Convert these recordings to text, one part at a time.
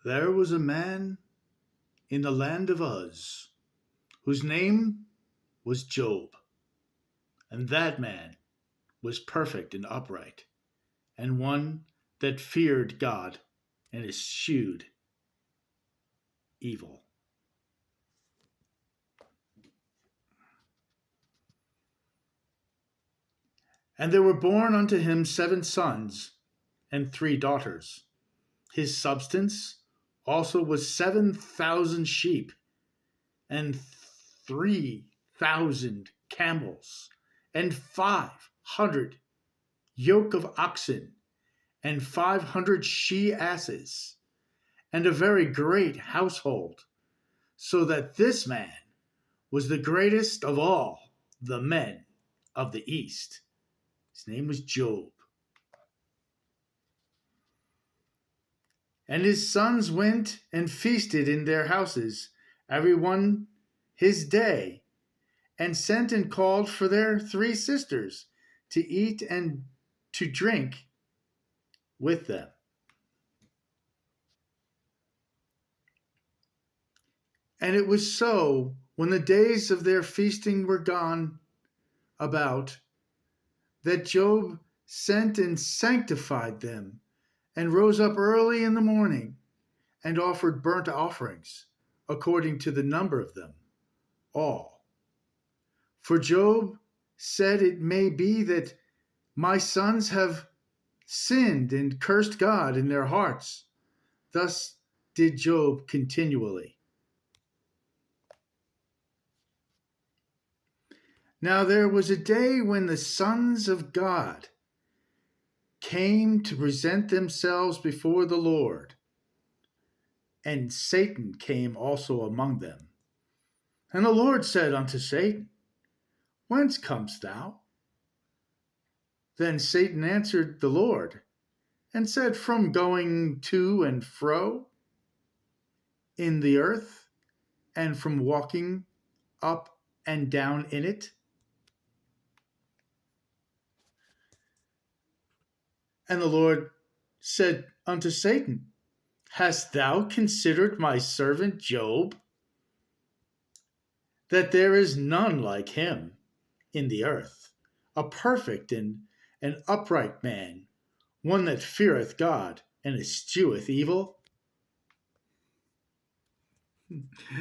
There was a man in the land of Uz whose name was Job, and that man was perfect and upright, and one that feared God and eschewed evil. And there were born unto him 7 sons and 3 daughters. His substance also was 7,000 sheep and 3,000 camels and 500 yoke of oxen and 500 she asses and a very great household, so that this man was the greatest of all the men of the East. His name was Job. And his sons went and feasted in their houses, every one his day, and sent and called for their 3 sisters to eat and to drink with them. And it was so, when the days of their feasting were gone about, that Job sent and sanctified them, and rose up early in the morning, and offered burnt offerings, according to the number of them all. For Job said, it may be that my sons have sinned and cursed God in their hearts. Thus did Job continually. Now there was a day when the sons of God came to present themselves before the Lord, and Satan came also among them. And the Lord said unto Satan, Whence comest thou? Then Satan answered the Lord, and said, From going to and fro in the earth, and from walking up and down in it. And the Lord said unto Satan, Hast thou considered my servant Job, that there is none like him in the earth, a perfect and an upright man, one that feareth God and escheweth evil?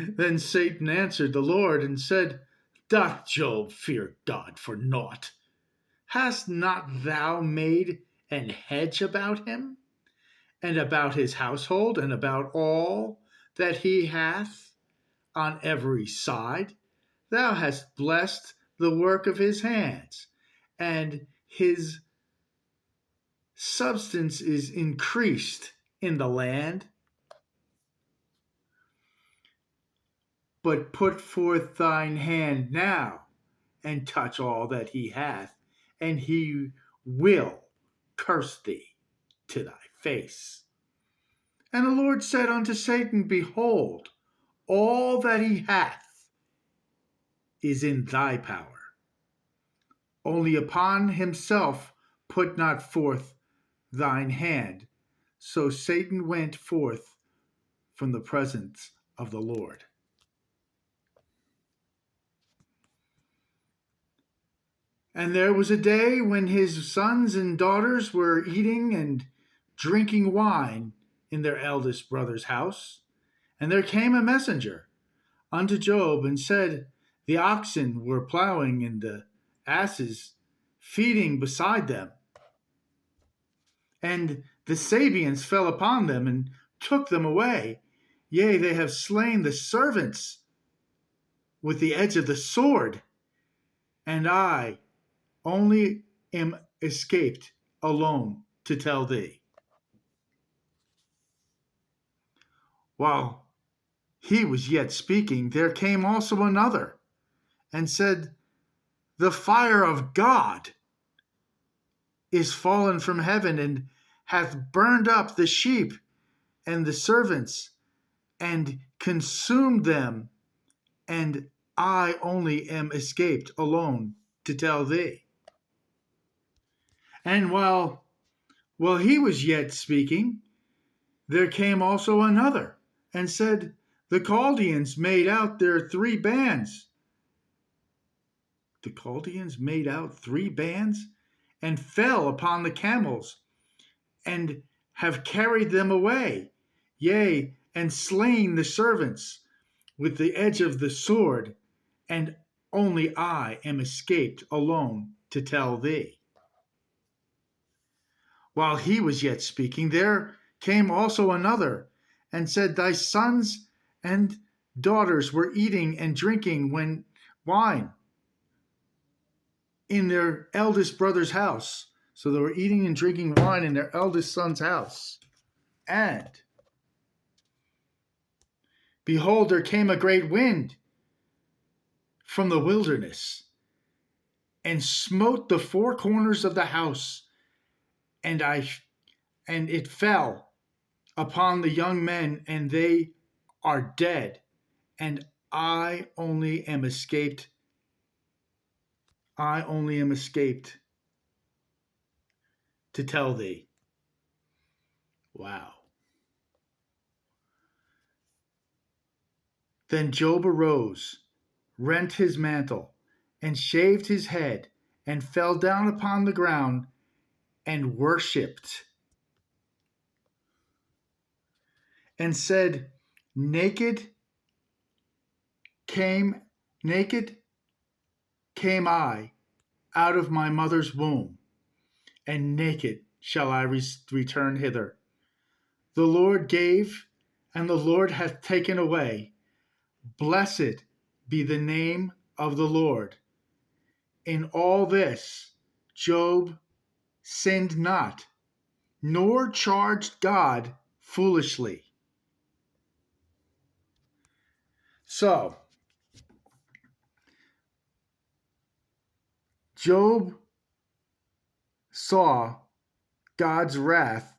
Then Satan answered the Lord and said, Doth Job fear God for naught? Hast not thou made an hedge about him, and about his household, and about all that he hath on every side? Thou hast blessed the work of his hands, and his substance is increased in the land. But put forth thine hand now, and touch all that he hath, and he will curse thee to thy face. And the Lord said unto Satan, Behold, all that he hath is in thy power. Only upon himself put not forth thine hand. So Satan went forth from the presence of the Lord. And there was a day when his sons and daughters were eating and drinking wine in their eldest brother's house. And there came a messenger unto Job and said, The oxen were plowing and the asses feeding beside them. And the Sabeans fell upon them and took them away. Yea, they have slain the servants with the edge of the sword. And I only am escaped alone to tell thee. While he was yet speaking, there came also another, and said, The fire of God is fallen from heaven, and hath burned up the sheep and the servants, and consumed them, and I only am escaped alone to tell thee. And while he was yet speaking, there came also another and said, The Chaldeans made out their 3 bands. The Chaldeans made out 3 bands and fell upon the camels and have carried them away, yea, and slain the servants with the edge of the sword, and only I am escaped alone to tell thee. While he was yet speaking, there came also another, and said, Thy sons and daughters were eating and drinking wine in their eldest brother's house. So they were eating and drinking wine in their eldest son's house. And behold, there came a great wind from the wilderness, and smote the 4 corners of the house, and it fell upon the young men, and they are dead, and I only am escaped. I only am escaped to tell thee. Wow. Then Job arose, rent his mantle, and shaved his head, and fell down upon the ground, and worshipped, and said, Naked came I out of my mother's womb, and naked shall I return hither. The Lord gave, and the Lord hath taken away. Blessed be the name of the Lord. In all this Job sinned not, nor charged God foolishly. So, Job saw God's wrath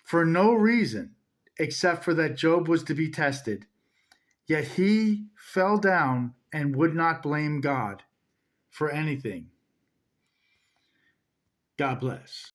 for no reason except for that Job was to be tested. Yet he fell down and would not blame God for anything. God bless.